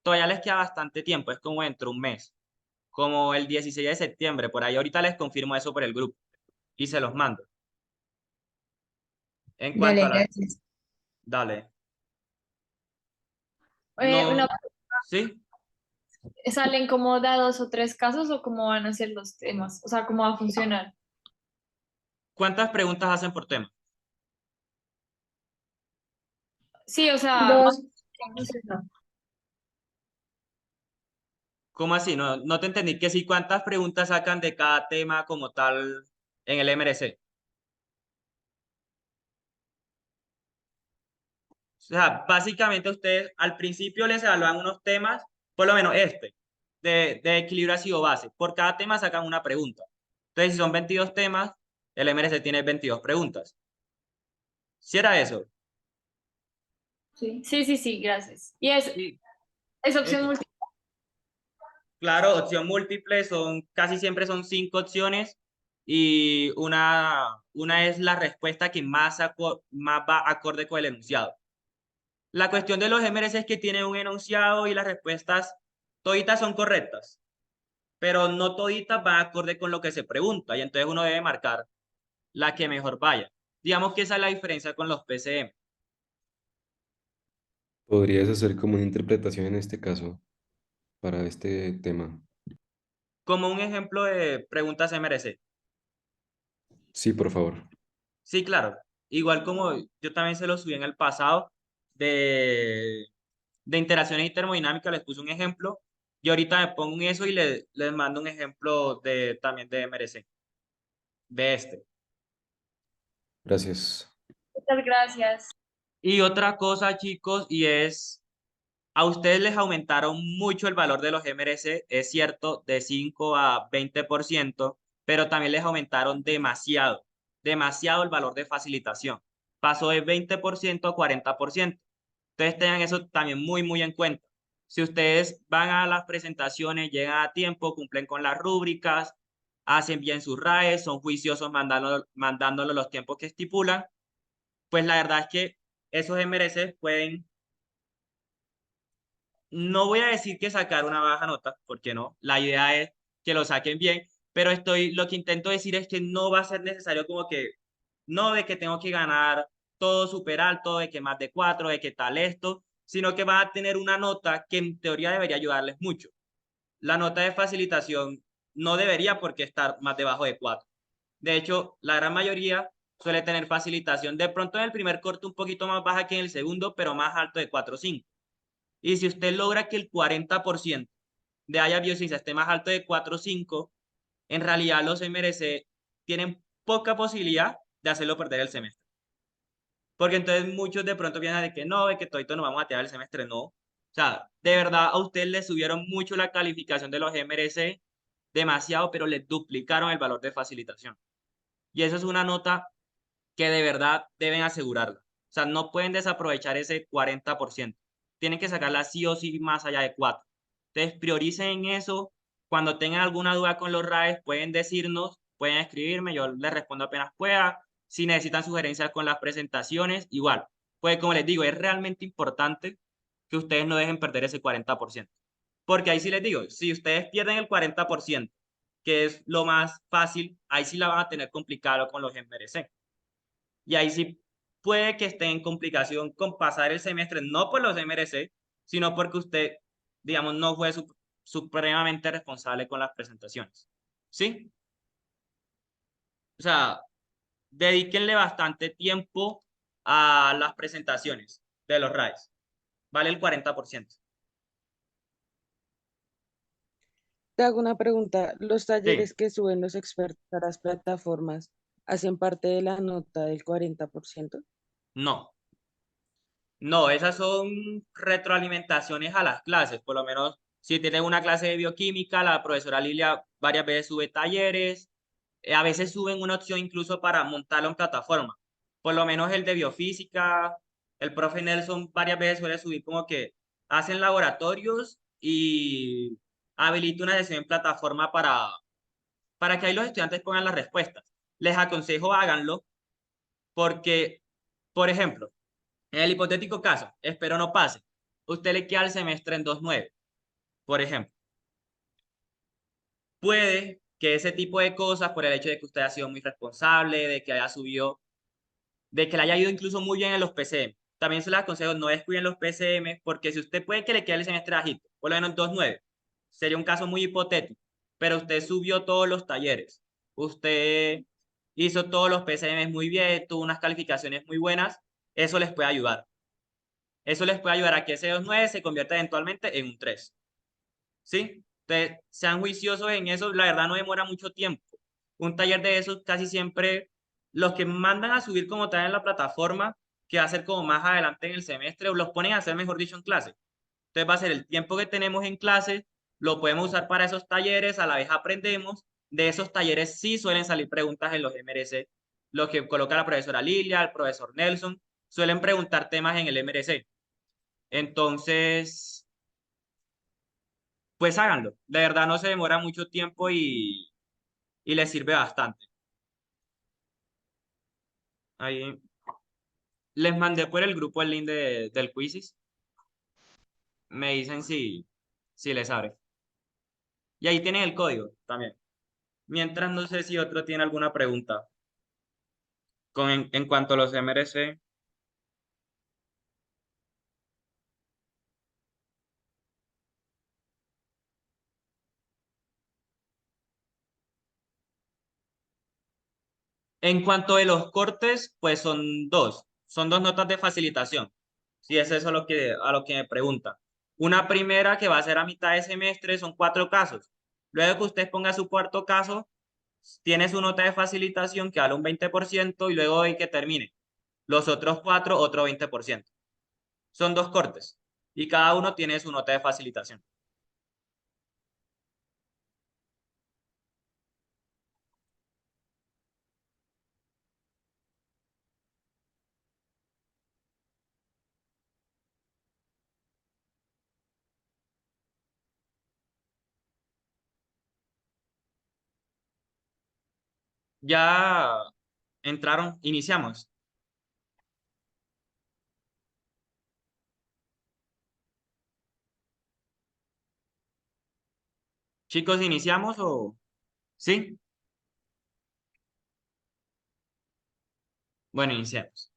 todavía les queda bastante tiempo, es como dentro de un mes, como el 16 de septiembre, por ahí ahorita les confirmo eso por el grupo y se los mando. En cuanto Dale, a la... gracias. Dale. No, ¿sí? ¿salen como de a 2 o 3 casos o cómo van a ser los temas? O sea, ¿cómo va a funcionar? ¿Cuántas preguntas hacen por tema? Sí, o sea, Dos. ¿cómo funciona? ¿Cómo así? No te entendí que sí, ¿cuántas preguntas sacan de cada tema como tal en el MRC? O sea, básicamente ustedes al principio les evalúan unos temas, por lo menos de equilibrio ácido-base. Por cada tema sacan una pregunta. Entonces, si son 22 temas, el MRC tiene 22 preguntas. ¿Sí era eso? Sí, gracias. Y Sí, es opción eso. múltiple. Claro, opción múltiple casi siempre son 5 opciones y una es la respuesta que más va acorde con el enunciado. La cuestión de los MRC es que tienen un enunciado y las respuestas toditas son correctas, pero no toditas van acorde con lo que se pregunta y entonces uno debe marcar la que mejor vaya. Digamos que esa es la diferencia con los PCM. ¿Podrías hacer como una interpretación en este caso para este tema? Como un ejemplo de preguntas MRC. Sí, por favor. Sí, claro. Igual como yo también se lo subí en el pasado de interacciones termodinámicas, les puse un ejemplo y ahorita me pongo en eso y les mando un ejemplo también de MRC, de este. Gracias. Muchas gracias. Y otra cosa, chicos, y es, a ustedes les aumentaron mucho el valor de los MRC, es cierto, de 5 a 20%, pero también les aumentaron demasiado, demasiado el valor de facilitación. Pasó de 20% a 40%. Entonces tengan eso también muy, muy en cuenta. Si ustedes van a las presentaciones, llegan a tiempo, cumplen con las rúbricas, hacen bien sus RAEs, son juiciosos mandándolo los tiempos que estipulan, pues la verdad es que esos MRC pueden no voy a decir que sacar una baja nota, porque no, la idea es que lo saquen bien, pero lo que intento decir es que no va a ser necesario como que, no de que tengo que ganar todo súper alto, de que más de 4, de que tal esto, sino que van a tener una nota que en teoría debería ayudarles mucho. La nota de facilitación no debería por qué estar más debajo de 4. De hecho, la gran mayoría suele tener facilitación de pronto en el primer corte un poquito más baja que en el segundo, pero más alto de 4 o 5. Y si usted logra que el 40% de haya biociencia esté más alto de 4 o 5, en realidad los MRC tienen poca posibilidad de hacerlo perder el semestre. Porque entonces muchos de pronto piensan de que no, de que todito nos vamos a tirar el semestre. No. O sea, de verdad a ustedes les subieron mucho la calificación de los MRC, demasiado, pero les duplicaron el valor de facilitación. Y eso es una nota que de verdad deben asegurarla. O sea, no pueden desaprovechar ese 40%. Tienen que sacarla sí o sí más allá de 4. Entonces, prioricen en eso. Cuando tengan alguna duda con los RAEs, pueden decirnos, pueden escribirme, yo les respondo apenas pueda. Si necesitan sugerencias con las presentaciones, igual. Pues como les digo, es realmente importante que ustedes no dejen perder ese 40%. Porque ahí sí les digo, si ustedes pierden el 40%, que es lo más fácil, ahí sí la van a tener complicado con los MRC. Y ahí sí puede que esté en complicación con pasar el semestre, no por los MRC, sino porque usted, digamos, no fue supremamente responsable con las presentaciones. ¿Sí? O sea, dedíquenle bastante tiempo a las presentaciones de los RAEs. Vale el 40%. Te hago una pregunta. ¿Los Sí, talleres que suben los expertos a las plataformas hacen parte de la nota del 40%? no. No, esas son retroalimentaciones a las clases. Por lo menos, si tienes una clase de bioquímica, la profesora Lilia varias veces sube talleres. A veces suben una opción incluso para montarlo en plataforma. Por lo menos el de biofísica, el profe Nelson varias veces suele subir como que hacen laboratorios y habilita una sesión en plataforma para que ahí los estudiantes pongan las respuestas. Les aconsejo háganlo porque, por ejemplo, en el hipotético caso, espero no pase, usted le queda el semestre en 2.9, por ejemplo. Puede que ese tipo de cosas, por el hecho de que usted ha sido muy responsable, de que haya subido, de que le haya ido incluso muy bien en los PCM. También se les aconsejo no descuiden los PCM, porque si usted puede que le quede el semestre bajito, por lo menos 2.9, sería un caso muy hipotético, pero usted subió todos los talleres, usted hizo todos los PCM muy bien, tuvo unas calificaciones muy buenas, eso les puede ayudar. Eso les puede ayudar a que ese 2.9 se convierta eventualmente en un 3. ¿Sí? Entonces, sean juiciosos en eso, la verdad no demora mucho tiempo. Un taller de esos casi siempre, los que mandan a subir como tal en la plataforma, que va a ser como más adelante en el semestre, o los ponen a hacer, mejor dicho, en clase. Entonces va a ser el tiempo que tenemos en clase, lo podemos usar para esos talleres, a la vez aprendemos. De esos talleres sí suelen salir preguntas en los MRC, los que coloca la profesora Lilia, el profesor Nelson, suelen preguntar temas en el MRC. Entonces, pues háganlo. De verdad no se demora mucho tiempo y les sirve bastante. Ahí les mandé por el grupo el link del Quizzes. Me dicen si les abre. Y ahí tienen el código también. Mientras no sé si otro tiene alguna pregunta en cuanto a los MRC. En cuanto a los cortes, pues son dos notas de facilitación. Si es eso a lo que me pregunta. Una primera que va a ser a mitad de semestre, son 4 casos. Luego que usted ponga su cuarto caso, tiene su nota de facilitación que vale un 20% y luego de que termine los otros 4, otro 20%. Son 2 cortes y cada uno tiene su nota de facilitación. Ya entraron, iniciamos. Chicos, ¿iniciamos o...? ¿Sí? Bueno, iniciamos.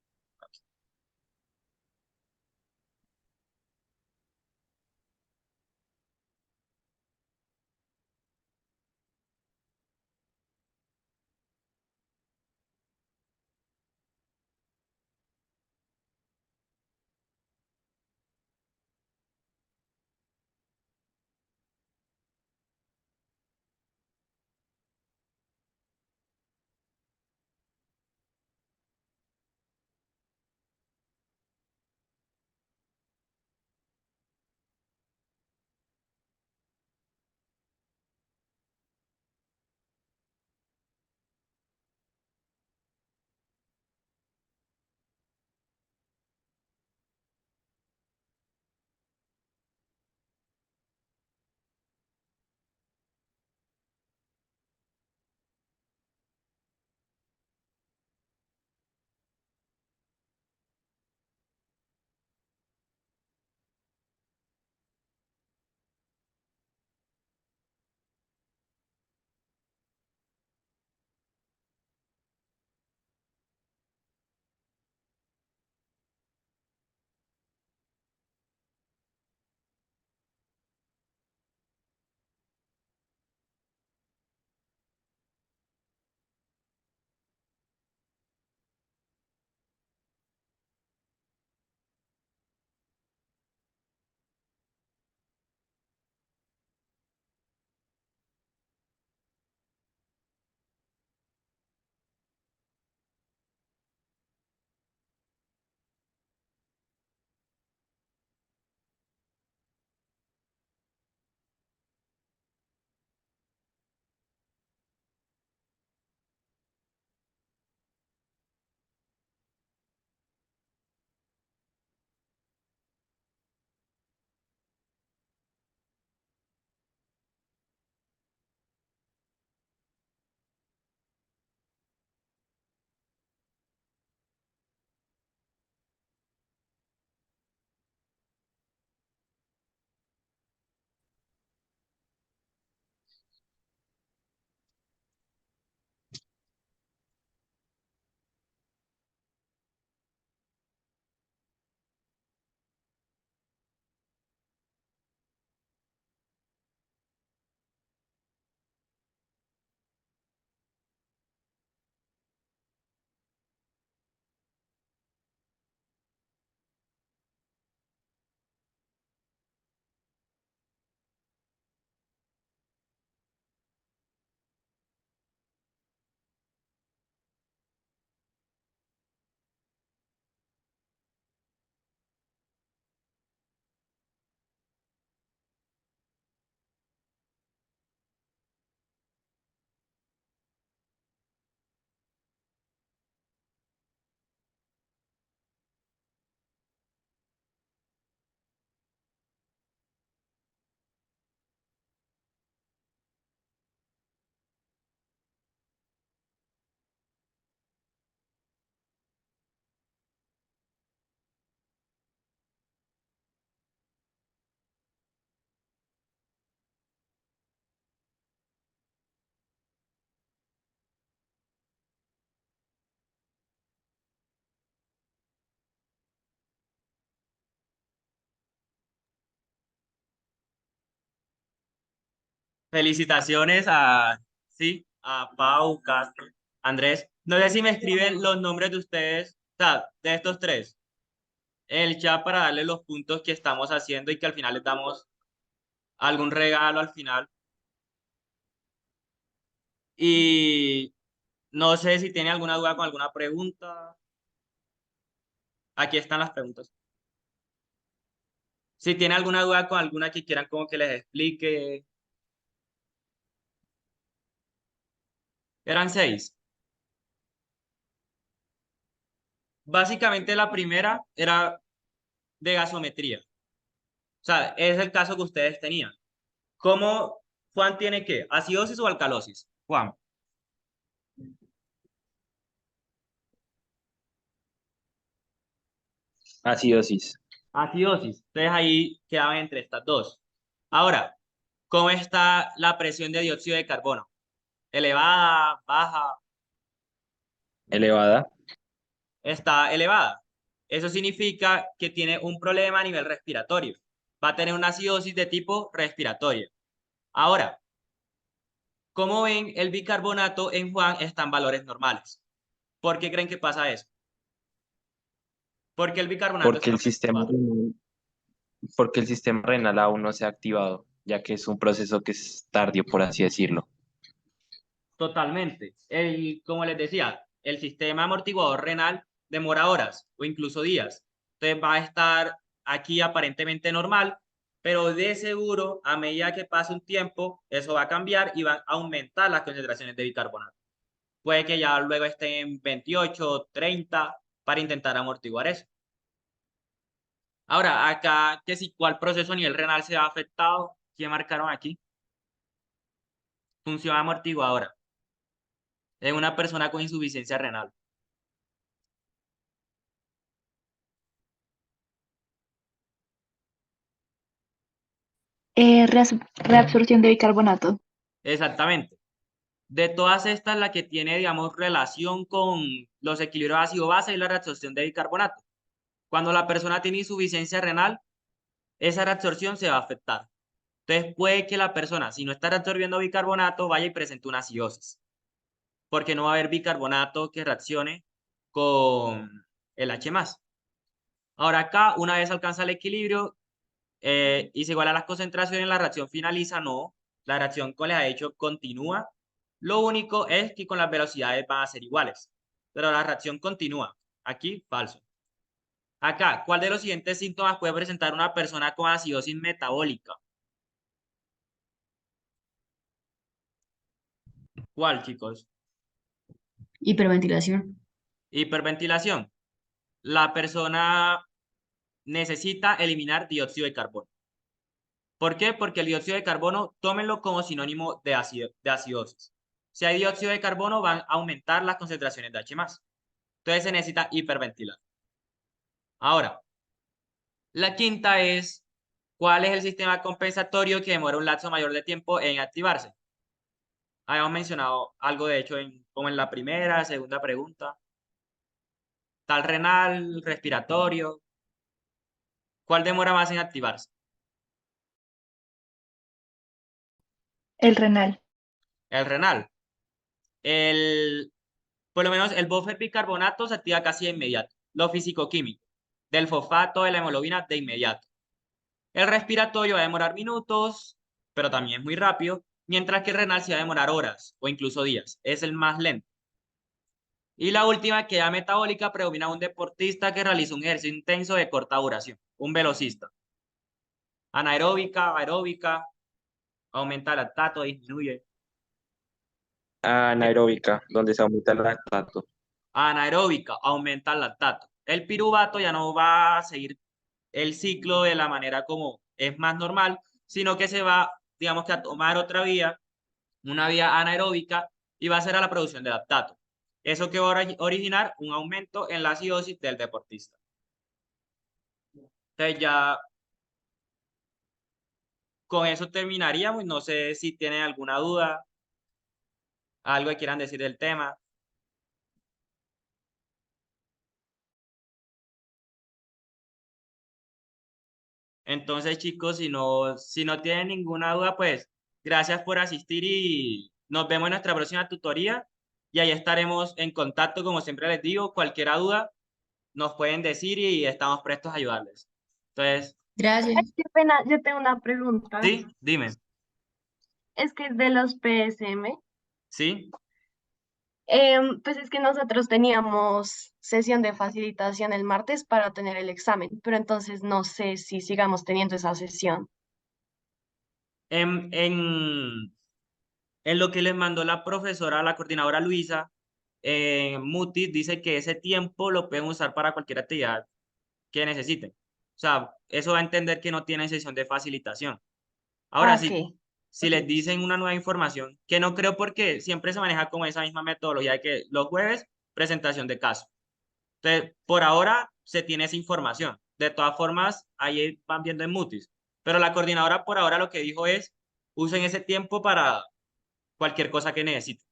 Felicitaciones a, sí, a Pau, Castro, Andrés. No sé si me escriben los nombres de ustedes, o sea, de estos tres, en el chat para darles los puntos que estamos haciendo y que al final les damos algún regalo al final. Y no sé si tiene alguna duda con alguna pregunta. Aquí están las preguntas. Si tiene alguna duda con alguna que quieran como que les explique. Eran 6. Básicamente la primera era de gasometría. O sea, es el caso que ustedes tenían. ¿Cómo Juan tiene qué? ¿Acidosis o alcalosis? Juan. Acidosis. Acidosis. Entonces ahí quedaban entre estas dos. Ahora, ¿Cómo está la presión de dióxido de carbono? ¿Elevada, baja? Elevada. Está elevada. Eso significa que tiene un problema a nivel respiratorio. Va a tener una acidosis de tipo respiratorio. Ahora, como ven, el bicarbonato en Juan está en valores normales. ¿Por qué creen que pasa eso? Porque el bicarbonato Porque el está sistema elevado. renal, porque el sistema renal aún no se ha activado, ya que es un proceso que es tardío, por así decirlo. Totalmente. Como les decía, el sistema amortiguador renal demora horas o incluso días. Entonces va a estar aquí aparentemente normal, pero de seguro a medida que pase un tiempo, eso va a cambiar y va a aumentar las concentraciones de bicarbonato. Puede que ya luego esté en 28, 30 para intentar amortiguar eso. Ahora, acá, que si cuál proceso a nivel renal se ha afectado, ¿qué marcaron aquí? Función amortiguadora. Es una persona con insuficiencia renal. Reabsorción de bicarbonato. Exactamente. De todas estas, la que tiene, digamos, relación con los equilibrios ácido-base es la reabsorción de bicarbonato. Cuando la persona tiene insuficiencia renal, esa reabsorción se va a afectar. Entonces puede que la persona, si no está reabsorbiendo bicarbonato, vaya y presente una acidosis. Porque no va a haber bicarbonato que reaccione con el H+. Ahora acá, una vez alcanza el equilibrio y se igualan las concentraciones, la reacción finaliza, no. La reacción, como les ha dicho, continúa. Lo único es que con las velocidades van a ser iguales. Pero la reacción continúa. Aquí, falso. Acá, ¿cuál de los siguientes síntomas puede presentar una persona con acidosis metabólica? ¿Cuál, chicos? Hiperventilación. Hiperventilación. La persona necesita eliminar dióxido de carbono. ¿Por qué? Porque el dióxido de carbono, tómenlo como sinónimo de acidosis. Si hay dióxido de carbono, van a aumentar las concentraciones de H+. Entonces se necesita hiperventilar. Ahora, la quinta es, ¿cuál es el sistema compensatorio que demora un lapso mayor de tiempo en activarse? Habíamos mencionado algo, de hecho, como en la primera, segunda pregunta. Tal renal, respiratorio. ¿Cuál demora más en activarse? El renal. El renal. Por lo menos el buffer bicarbonato se activa casi de inmediato. Lo físico-químico. Del fosfato, de la hemoglobina, de inmediato. El respiratorio va a demorar minutos, pero también es muy rápido, mientras que el renal se va a demorar horas o incluso días. Es el más lento. Y la última, que ya metabólica, predomina un deportista que realiza un ejercicio intenso de corta duración, un velocista. Anaeróbica, aeróbica, aumenta el lactato, disminuye. Anaeróbica, donde se aumenta el lactato. Anaeróbica, aumenta el lactato. El piruvato ya no va a seguir el ciclo de la manera como es más normal, sino que se va, digamos que a tomar otra vía, una vía anaeróbica, y va a ser a la producción de lactato. Eso que va a originar un aumento en la acidosis del deportista. Entonces ya con eso terminaríamos. No sé si tienen alguna duda, algo que quieran decir del tema. Entonces, chicos, si no tienen ninguna duda, pues gracias por asistir y nos vemos en nuestra próxima tutoría y ahí estaremos en contacto, como siempre les digo, cualquier duda nos pueden decir y estamos prestos a ayudarles. Entonces, Gracias. Qué pena, yo tengo una pregunta. sí, dime, Es que es de los PSM. ¿sí? Pues es que nosotros teníamos sesión de facilitación el martes para tener el examen, pero entonces no sé si sigamos teniendo esa sesión. En lo que les mandó la profesora, la coordinadora Luisa, Mutis dice que ese tiempo lo pueden usar para cualquier actividad que necesiten. O sea, eso va a entender que no tienen sesión de facilitación. Ahora, Ah, ¿qué? si les dicen una nueva información, que no creo porque siempre se maneja con esa misma metodología de que los jueves, presentación de caso. Entonces, por ahora se tiene esa información. De todas formas, ahí van viendo en Mutis. Pero la coordinadora por ahora lo que dijo es usen ese tiempo para cualquier cosa que necesiten.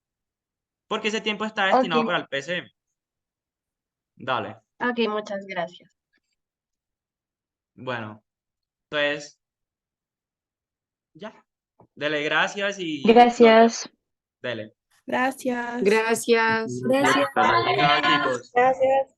Porque ese tiempo está destinado Ok. para el PCM. Dale. Ok, muchas gracias. Bueno, entonces, ya. Dele gracias y Gracias. dele. Gracias. Gracias. Gracias. Chao, chicos. Gracias.